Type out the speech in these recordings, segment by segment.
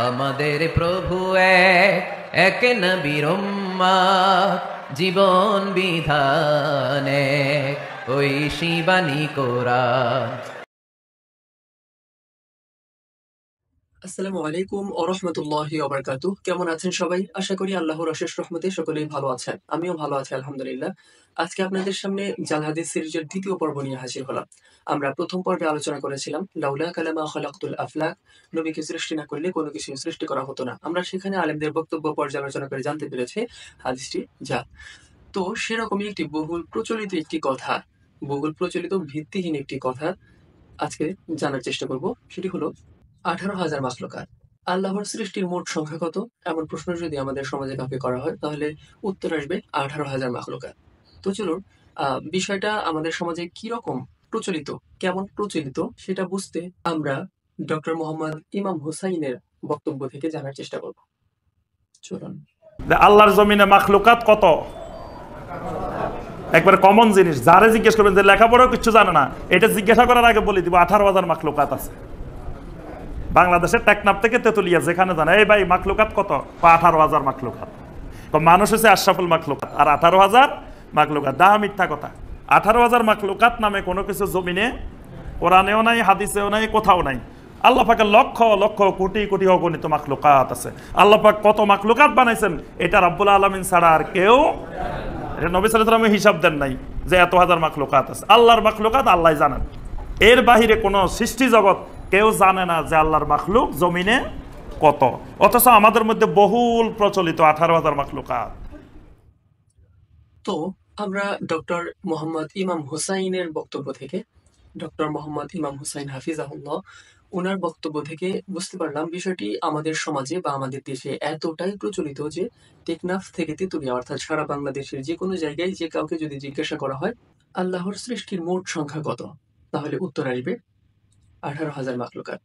আমাদের প্রভু এক, এক নবীর উম্মত, জীবন বিধানে ওই শিবানী কোরআন। আসসালামু আলাইকুম ওয়া রাহমাতুল্লাহি ওয়া বারাকাতুহু। কেমন আছেন সবাই? আশা করি আল্লাহর অশেষ রহমতে সকলেই ভালো আছেন। আমিও ভালো আছি আলহামদুলিল্লাহ। আজকে আপনাদের সামনে জাল হাদিস সিরিজের দ্বিতীয় পর্ব নিয়ে হাজির হলাম। আমরা প্রথম পর্বে আলোচনা করেছিলাম লাউলা কালামা খালাকতুল আফলাক, নবীকে সৃষ্টি না করলে কোনো কিছু সৃষ্টি করা হতো না। আমরা সেখানে আলেমদের বক্তব্য পর্যালোচনা করে জানতে পেরেছি হাদিসটি জাল। তো সেরকমই একটি বহুল প্রচলিত একটি কথা, বহুল প্রচলিত ভিত্তিহীন একটি কথা আজকে জানার চেষ্টা করব। সেটি হলো 18,000 মাখলুকাত। আল্লাহর সৃষ্টির মোট সংখ্যা কত? এমন প্রশ্ন যদি আমাদের সমাজে কাউকে করা হয় তাহলে উত্তর আসবে 18,000 মাখলুকাত। তো চলুন বিষয়টা আমাদের সমাজে কিরকম প্রচলিত, কেমন প্রচলিত সেটা বুঝতে আমরা ডক্টর মোহাম্মদ ইমাম হুসাইনের বক্তব্য থেকে জানার চেষ্টা করব। চলুন। আল্লাহর জমিনে মাখলুকাত কত? একবার কমন জিনিস, যারা জিজ্ঞেস করবেন যে লেখাপড়াও কিছু জানে না, এটা জিজ্ঞাসা করার আগে বলে দিব 18,000 মাখলুকাত আছে। বাংলাদেশের টেকনাফ থেকে তেতুলিয়া যেখানে জানে, এই ভাই মাখলুকাত কত? 18,000 মাখলুকাত। মানুষ হচ্ছে আশরাফুল মাখলুকাত, আর 18,000 মাখলুকাত। দা মিথ্যা কথা। 18,000 মাখলুকাত নামে কোনো কিছু জমিনে কোরআনেও নাই, হাদিসেও নাই, কোথাও নাই। আল্লাহ পাকের লক্ষ লক্ষ কোটি কোটি অগণিত মাখলুকাত আছে। আল্লাহ পাক কত মাখলুকাত বানাইছেন এটা রাব্বুল আলামিন ছাড়া আর কেউ, এটা নবী সাল্লাল্লাহু আলাইহি ওয়াসাল্লাম হিসাব দেন নাই যে এত হাজার মাখলুকাত আছে। আল্লাহর মাখলুকাত আল্লাহ জানেন, এর বাহিরে কোনো সৃষ্টি জগৎ কেউ জানে না যে আল্লাহর মাখলুক জমিনে কত। অথচ আমাদের মধ্যে বহুল প্রচলিত 18,000 মাখলুকাত। তো আমরা ডক্টর মোহাম্মদ ইমাম হুসাইনের বক্তব্য থেকে, ডক্টর মোহাম্মদ ইমাম হুসাইন হাফিজাহুল্লাহ, ওনার বক্তব্য থেকে বুঝতে পারলাম বিষয়টি আমাদের সমাজে বা আমাদের দেশে এতটাই প্রচলিত যে টেকনাফ থেকে তেতুলিয়া অর্থাৎ সারা বাংলাদেশের যে কোনো জায়গায় যে কাউকে যদি জিজ্ঞাসা করা হয় আল্লাহর সৃষ্টির মোট সংখ্যা কত, তাহলে উত্তর আসবে 18,000 মাখলুকাত।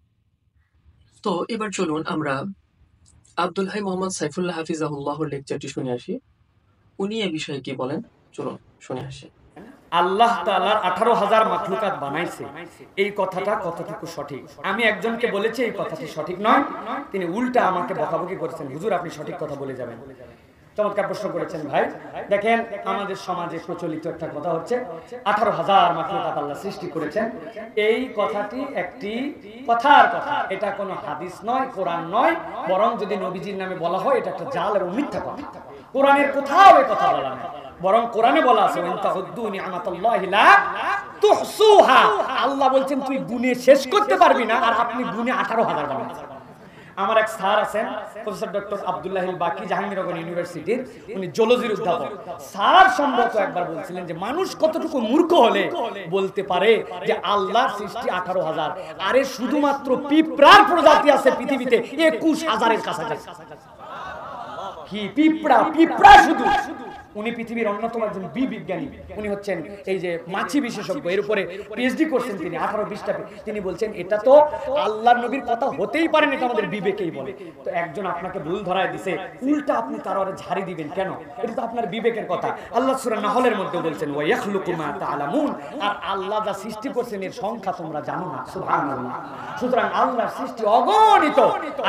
তো এবার চলুন আমরা আব্দুল হাই মোহাম্মদ সাইফুল্লাহ হাফিজাহুল্লাহর লেকচারটি শুনে আসি। উনি এ বিষয়ে কি বলেন, চলুন শুনে আসি। আল্লাহ তাআলার 18,000 মাখলুকাত বানাইছে, এই কথাটা কতটুকু সঠিক? আমি একজনকে বলেছি এই কথাটি সঠিক নয়, তিনি উল্টা আমাকে বকাবকি করেছেন, হুজুর আপনি সঠিক কথা বলে যাবেন। চমৎকার প্রশ্ন করেছেন ভাই। দেখেন আমাদের সমাজে প্রচলিত একটা কথা হচ্ছে 18,000 মাখলুকাত আল্লাহ সৃষ্টি করেছেন। এই কথাটি একটি কথার কথা, এটা কোনো হাদিস নয়, কোরআন নয়, বরং যদি নবীজির নামে বলা হয় এটা একটা জাল এবং মিথ্যা কথা। কোরআনের কোথাও এই কথা বলা নেই, বরং কোরআনে বলা আছে আল্লাহ বলছেন তুই গুনে শেষ করতে পারবি না, আর আপনি গুনে 18,000 বানাচ্ছেন। আমার এক স্যার আছেন প্রফেসর ডক্টর আব্দুল্লাহ বাকি, জাহাঙ্গীরনগর ইউনিভার্সিটির, উনি জুলজির অধ্যাপক। স্যার সম্ভবত একবার বলছিলেন যে মানুষ কতটুকু মূর্খ হলে বলতে পারে যে আল্লাহর সৃষ্টি 18,000, আরে শুধুমাত্র পিঁপড়ার প্রজাতি আছে পৃথিবীতে 21,000-এর কাছাকাছি। কি পিঁপড়া? পিঁপড়া শুধু। উনি পৃথিবীর অন্যতম একজন বিজ্ঞানী, উনি হচ্ছেন এই যে মাছি বিশেষজ্ঞ, এর উপরে পিএইচডি করছেন তিনি, 18-20টা। তিনি বলছেন এটা তো আল্লাহর নবীর কথা হতেই পারে না, এটা আমাদের বিবেকেই বলে। তো একজন আপনাকে ভুল ধরায় দিছে, উল্টা আপনি তার আরে ঝাড়ি দিবেন কেন? এটা তো আপনার বিবেকের কথা। আল্লাহ সূরা নাহলের মধ্যে বলছেন ওয়া ইয়াখলুকু মা তাআলামুন, আর আল্লাহ যা সৃষ্টি করেছেন এর সংখ্যা তোমরা জানো না। সুবহানাল্লাহ। সুতরাং আল্লাহর সৃষ্টি অগণিত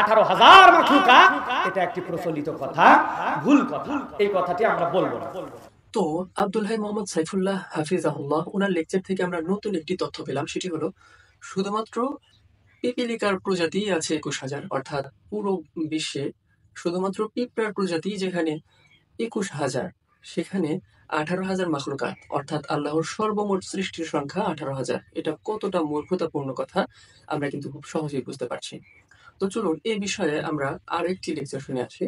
18,000 মাখলুকাত, এটা একটি প্রচলিত কথা, ভুল কথা। এই কথাটি আমরা বলবো। তো আব্দুল হাই মোহাম্মদ সাইফুল্লাহ হাফিজাহুল্লাহ ওনার লেকচার থেকে আমরা নতুন একটি তথ্য পেলাম। সেটি হলো শুধুমাত্র পিপিলিকার প্রজাতি আছে 21,000, অর্থাৎ পুরো বিশ্বে শুধুমাত্র পিঁপড়ার প্রজাতি যেখানে 21,000, সেখানে 18,000 মাখলুকাত, অর্থাৎ আল্লাহর সর্বমোট সৃষ্টির সংখ্যা 18,000। এটা কতটা মূর্খতাপূর্ণ কথা আমরা কিন্তু খুব সহজেই বুঝতে পারছি। তো চলুন এই বিষয়ে আমরা আরেকটি লেকচার শুনে আসি।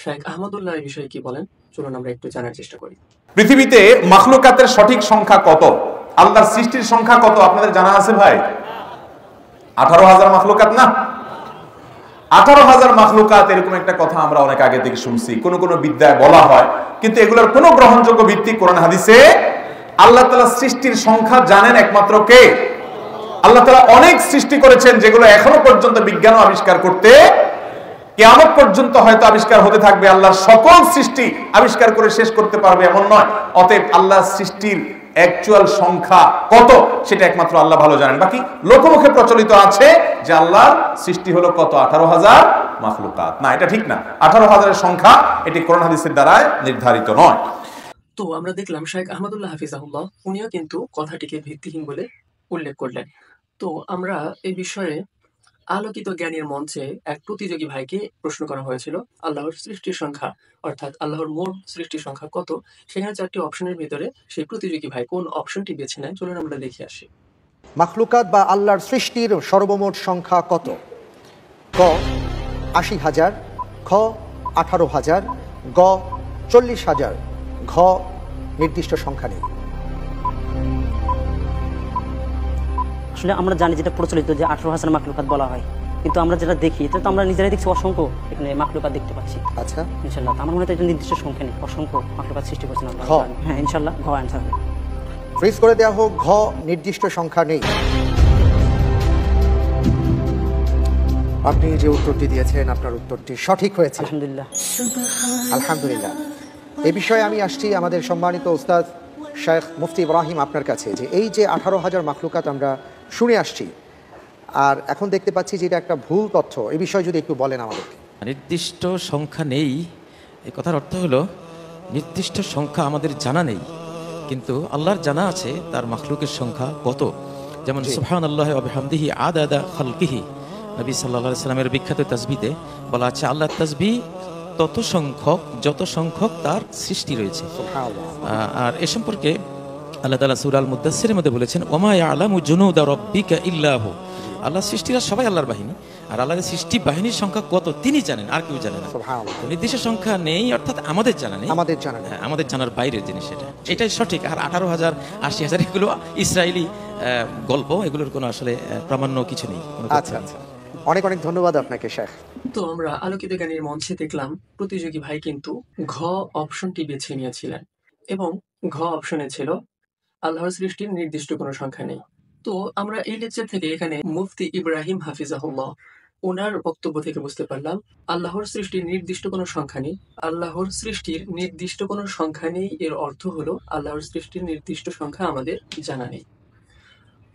শাইখ আহমদুল্লাহ এই বিষয়ে কি বলেন, চলুন আমরা একটু জানার চেষ্টা করি। পৃথিবীতে মাখলুকাতের সঠিক সংখ্যা কত, আল্লাহর সৃষ্টির সংখ্যা কত আপনাদের জানা আছে ভাই? 18,000 মাখলুকাত না, 18,000 মাখলুকাত। এরকম একটা কথা আমরা অনেক আগে থেকে শুনছি, কোন কোন বিদ্যায় বলা হয়, কিন্তু এগুলোর কোনো গ্রহণযোগ্য ভিত্তি কোরআন হাদিসে। আল্লাহ তাআলা সৃষ্টির সংখ্যা জানেন একমাত্র কে? আল্লাহ তাআলা অনেক সৃষ্টি করেছেন যেগুলো এখনো পর্যন্ত বিজ্ঞানও আবিষ্কার করতে, কিয়ামত পর্যন্ত হয়তো আবিষ্কার হতে থাকবে। আল্লাহর সকল সৃষ্টি আবিষ্কার করে শেষ করতে পারবে এমন নয়। অতএব আল্লাহর সৃষ্টির অ্যাকচুয়াল সংখ্যা কত সেটা একমাত্র আল্লাহ ভালো জানেন। বাকি লোকমুখে প্রচলিত আছে যে আল্লাহর সৃষ্টি হলো কত, 18,000 মাখলুকাত। না, এটা ঠিক না। 18,000-এর সংখ্যা এটি কোরআন হাদিসের দ্বারা নির্ধারিত নয়। তো আমরা দেখলাম শেখ আহমদুল্লাহ হাফিজাহুল্লাহ উনিও কিন্তু কথাটিকে ভিত্তিহীন বলে উল্লেখ করলেন। তো আমরা এই বিষয়ে আলোকিত জ্ঞানের মঞ্চে এক প্রতিযোগী ভাইকে প্রশ্ন করা হয়েছিল আল্লাহর সৃষ্টির সংখ্যা অর্থাৎ আল্লাহর মোট সৃষ্টির সংখ্যা কত। সেখানে 4টি অপশনের ভিতরে সেই প্রতিযোগী ভাই কোন অপশনটি বেছে নেয় চলুন আমরা দেখে আসি। মাখলুকাত বা আল্লাহর সৃষ্টির সর্বমোট সংখ্যা কত? ক 80,000, খ 18,000, গ 40,000, ঘ নির্দিষ্ট সংখ্যা নেই। আসলে আমরা জানি যেটা প্রচলিত যে 18,000 মাখলুকাত বলা হয়, কিন্তু আমরা যেটা দেখি এটা তো আমরা নিজেরাই দেখছি অসংখ্য এখানে মাখলুকাত দেখতে পাচ্ছি। আচ্ছা, ইনশাআল্লাহ আমার মনে হয় এটা নির্দিষ্ট সংখ্যা নেই, অসংখ্য মাখলুকাত সৃষ্টি করছেন আল্লাহ। ঘ। হ্যাঁ ইনশাআল্লাহ ঘ অ্যানসার হবে। ফ্রিজ করে দেওয়া হোক, ঘ নির্দিষ্ট সংখ্যা নেই। আপনি যে উত্তরটি দিয়েছেন আপনার উত্তরটি সঠিক হয়েছে, আলহামদুলিল্লাহ। আলহামদুলিল্লাহ। এ বিষয়ে আমি আসছি আমাদের সম্মানিত উস্তাদ শেখ মুফতি ইব্রাহিম আপনার কাছে, যে এই যে 18,000 মাখলুকাত আমরা শুনে আসছি আর এখন দেখতে পাচ্ছি যে এটা একটা ভুল তথ্য, এই বিষয়ে যদি একটু বলেন আমাদেরকে। নির্দিষ্ট সংখ্যা নেই এই কথার অর্থ হলো নির্দিষ্ট সংখ্যা আমাদের জানা নেই, কিন্তু আল্লাহর জানা আছে তার মাখলুকের সংখ্যা কত। যেমন সুবহানাল্লাহি ওয়া বিহামদিহি আদাদা খালকিহি, নবী সাল্লাল্লাহু আলাইহি সাল্লামের বিখ্যাত তাসবিতে বলা আছে আল্লাহর তাসবিহ তত সংখ্যক যত সংখ্যক তার সৃষ্টি রয়েছে। আর এ সম্পর্কে আল্লাহ তাআলা সূরা আল মুদাসসিরের মধ্যে বলেছেন ওমা ইয়ালামু জুনুদা রাব্বিকা ইল্লাহু, আল্লাহর সৃষ্টিরা সবাই আল্লাহর বাহিনী, আর আল্লাহর সৃষ্টি বাহিনীর সংখ্যা কত তিনি জানেন, আর কেউ জানে না। নির্দিষ্ট সংখ্যা নেই অর্থাৎ আমাদের জানা নেই, আমাদের জানার বাইরের জিনিস এটাই সঠিক। আর 18,000 80,000 এগুলো ইসরায়েলি গল্প, এগুলোর কোনো আসলে প্রামাণ্য কিছু নেই। আচ্ছা আচ্ছা, অনেক অনেক ধন্যবাদ আপনাকে শেখ। তো আমরা আলোকিত জ্ঞানের মঞ্চে দেখলাম প্রতিযোগী ভাই কিন্তু ঘ অপশনটি বেছে নিয়েছিলেন এবং ঘ অপশনে ছিল আল্লাহর সৃষ্টির নির্দিষ্ট কোনো সংখ্যা নেই। তো আমরা এই লেকচার থেকে এখানে মুফতি ইব্রাহিম হাফিজাহুল্লাহ ওনার বক্তব্য থেকে বুঝতে পারলাম আল্লাহর সৃষ্টির নির্দিষ্ট কোনো সংখ্যা নেই। আল্লাহর সৃষ্টির নির্দিষ্ট কোনো সংখ্যা নেই এর অর্থ হলো আল্লাহর সৃষ্টির নির্দিষ্ট সংখ্যা আমাদের জানা নেই।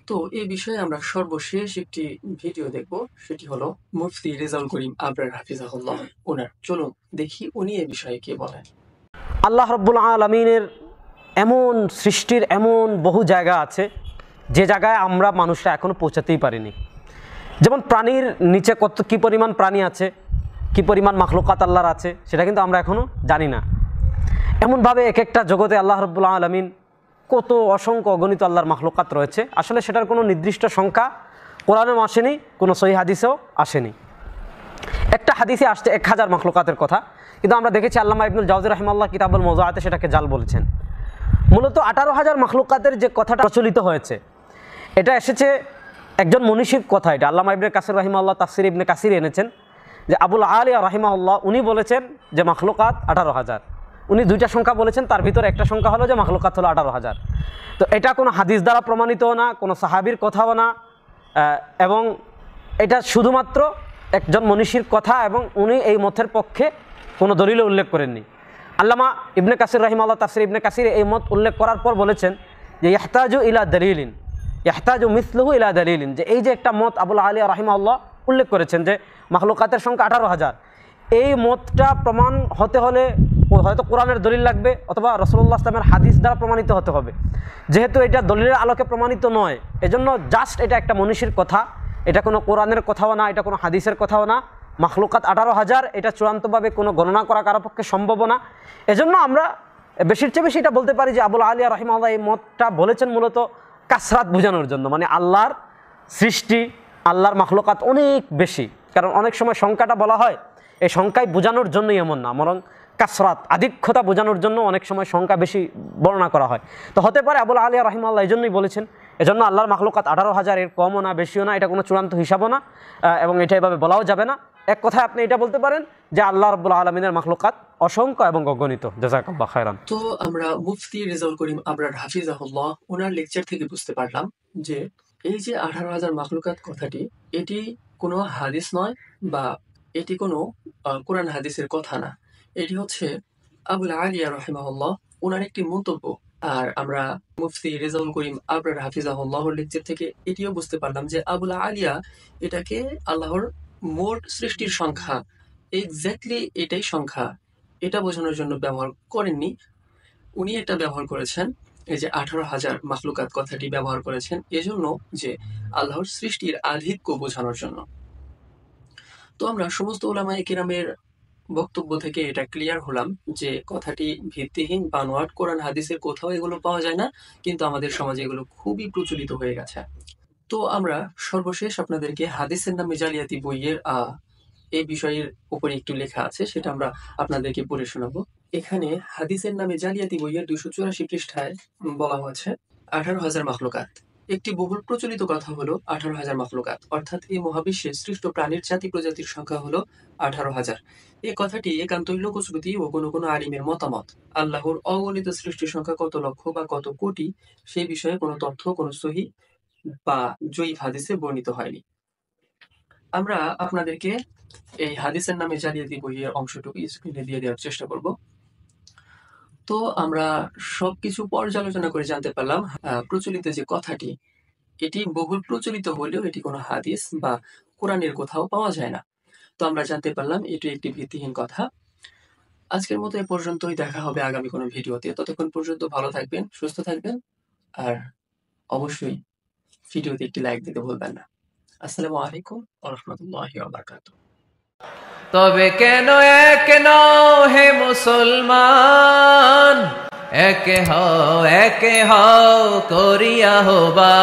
তো এই বিষয়ে আমরা সর্বশেষ একটি ভিডিও দেখব, সেটি হলো মুফতি রেজাউল করিম আবরার হাফিজাহুল্লাহ ওনার। চলুন দেখি উনি এই বিষয়ে কি বলেন। আল্লাহ রাব্বুল আলামিনের এমন সৃষ্টির এমন বহু জায়গা আছে যে জায়গায় আমরা মানুষরা এখনো পৌঁছাতেই পারিনি। যেমন প্রাণীর নিচে কী পরিমাণ প্রাণী আছে, কী পরিমাণ মাখলুকাত আল্লাহর আছে সেটা কিন্তু আমরা এখনো জানি না। এমনভাবে এক একটা জগতে আল্লাহ রাব্বুল আলামিন কত অসংখ্য অগণিত আল্লাহর মাখলুকাত রয়েছে, আসলে সেটার কোনো নির্দিষ্ট সংখ্যা কোরআনেও আসেনি, কোনো সহিহ হাদিসেও আসেনি। একটা হাদিসে আসছে 1000 মাখলুকাতের কথা, কিন্তু আমরা দেখেছি আল্লামা ইবনুল জাওজি রাহিমাহুল্লাহ কিতাবুল মাওযুআতে সেটাকে জাল বলেছেন। মূলত 18,000 মাখলুকাতের যে কথাটা প্রচলিত হয়েছে এটা এসেছে একজন মনীষীর কথা। এটা আল্লামা ইবনে কাসির রাহিমাহুল্লাহ তাফসির ইবনে কাসির এনেছেন যে আবুল আলিয়া রাহিমাহুল্লাহ উনি বলেছেন যে মাখলুকাত 18,000। উনি দুইটা সংখ্যা বলেছেন, তার ভিতরে একটা সংখ্যা হলো যে মাখলুকাত হলো 18,000। তো এটা কোনো হাদিস দ্বারা প্রমাণিতও না, কোনো সাহাবীর কথাও না, এবং এটা শুধুমাত্র একজন মনীষীর কথা এবং উনি এই মতের পক্ষে কোনো দলিল উল্লেখ করেননি। আল্লামা ইবনে কাসির রাহিমাহুল্লাহ তাফসির ইবনে কাসির এই মত উল্লেখ করার পর বলেছেন যে ইয়াহতাজু ইলা দলিলিন, ইয়াহতাজু মিসলুহু ইলা দলিলিন, যে এই যে একটা মত আবুল আলিয়া রাহিমাহুল্লাহ উল্লেখ করেছেন যে মাখলুকাতের সংখ্যা 18,000, এই মতটা প্রমাণ হতে হলে হয়তো কোরআনের দলিল লাগবে অথবা রাসূলুল্লাহ সাল্লাল্লাহু আলাইহি ওয়াসাল্লামের হাদিস দ্বারা প্রমাণিত হতে হবে। যেহেতু এটা দলিলের আলোকে প্রমাণিত নয়, এজন্য জাস্ট এটা একটা মনীষীর কথা, এটা কোনো কোরআনের কথাও না, এটা কোনো হাদিসের কথাও না। মাখলুকাত 18,000 এটা চূড়ান্তভাবে কোনো গণনা করা কারো পক্ষে সম্ভব না। এজন্য আমরা বেশির চেয়ে বেশি এটা বলতে পারি যে আবুল আলিয়া রাহিমাহুল্লাহ এই মতটা বলেছেন মূলত কাসরাত বোঝানোর জন্য, মানে আল্লাহর সৃষ্টি আল্লাহর মাখলুকাত অনেক বেশি। কারণ অনেক সময় সংখ্যাটা বলা হয় এই সংখ্যায় বোঝানোর জন্যই এমন না, বরং কাসরাত আধিক্যতা বোঝানোর জন্য অনেক সময় সংখ্যা বেশি বর্ণনা করা হয়। তো হতে পারে আবুল আলিয়া রাহিমাহুল্লাহ এই জন্যই বলেছেন। এজন্য আল্লাহর মাখলুকাত 18,000, এর কমও না বেশিও না, এটা কোনো চূড়ান্ত হিসাবও না, এবং এটা এভাবে বলাও যাবে না। এক কথায় আপনি এটা বলতে পারেন যে আল্লাহ রাব্বুল আলামিনের মাখলুকাত অসংখ্য এবং অগণিত। জাযাকাল্লাহু খায়রান। তো আমরা মুফতি রেজাউল করিম আবরার হাফিজাহুল্লাহ ওনার লেকচার থেকে বুঝতে পারলাম যে এই যে 18,000 মাখলুকাত কথাটি এটি কোনো হাদিস নয় বা এটি কোনো কোরআন হাদিসের কথা না, এটি হচ্ছে আবুল আলিয়া রাহিমাহুল্লাহ ওনার একটি মন্তব্য। আর আমরা মুফতি রেজাউল করিম আবরার হাফিজাহুল্লাহর লেকচার থেকে এটিও বুঝতে পারলাম যে আবুল আলিয়া এটাকে আল্লাহর মোট সৃষ্টির সংখ্যা এক্স্যাক্টলি এটাই সংখ্যা এটা বোঝানোর জন্য ব্যবহার করেননি। উনি এটা ব্যবহার করেছেন, এই যে 18,000 মাখলুকাত কথাটি ব্যবহার করেছেন এজন্য যে আল্লাহর সৃষ্টির আধিক্য বোঝানোর জন্য। তো আমরা সমস্ত উলামায়ে কেরামের বক্তব্য থেকে এটা ক্লিয়ার হলাম যে কথাটি ভিত্তিহীন, বানোয়াট, কোরআন হাদিসের কোথাও এগুলো পাওয়া যায় না, কিন্তু আমাদের সমাজে এগুলো খুবই প্রচলিত হয়ে গেছে। তো আমরা সর্বশেষ আপনাদেরকে হাদিসের নামে জালিয়াতি বইয়ের এই বিষয়ের উপরে একটু লেখা আছে, সেটা আমরা আপনাদেরকে পড়ে শোনাবো। এখানে হাদিসের নামে জালিয়াতি বইয়ের 284 পৃষ্ঠায় বলা হয়েছে 18,000 মাখলুকাত। একটি বহুল প্রচলিত কথা হলো 18,000 মাখলুকাত, অর্থাৎ এই মহাবিশ্বে সৃষ্ট প্রাণীর জাতি প্রজাতির সংখ্যা হলো 18,000। এই কথাটি একান্তই লোকশ্রুতি ও কোনো কোনো আলিমের মতামত। আল্লাহর অগণিত সৃষ্টির সংখ্যা কত লক্ষ বা কত কোটি সেই বিষয়ে কোনো তথ্য কোনো সহিহ বা জয়ীফ হাদিসে বর্ণিত হয়নি। আমরা আপনাদেরকে এই হাদিসের নামে জালিয়াতি বইয়ের অংশটুকু স্ক্রিনে দিয়ে দেওয়ার চেষ্টা করব। তো আমরা সবকিছু পর্যালোচনা করে জানতে পারলাম প্রচলিত যে কথাটি এটি বহুল প্রচলিত হলেও এটি কোনো হাদিস বা কোরআনের কোথাও পাওয়া যায় না। তো আমরা জানতে পারলাম এটি একটি ভিত্তিহীন কথা। আজকের মতো এ পর্যন্তই, দেখা হবে আগামী কোনো ভিডিওতে। ততক্ষণ পর্যন্ত ভালো থাকবেন, সুস্থ থাকবেন, আর অবশ্যই ভিডিওতে একটি লাইক দিতে ভুলবেন না। আসসালামু আলাইকুম ওয়া রাহমাতুল্লাহি ওয়া বারাকাতুহু। তবে কেন এক নও হে মুসলমান, একে হও করিয়া হবা।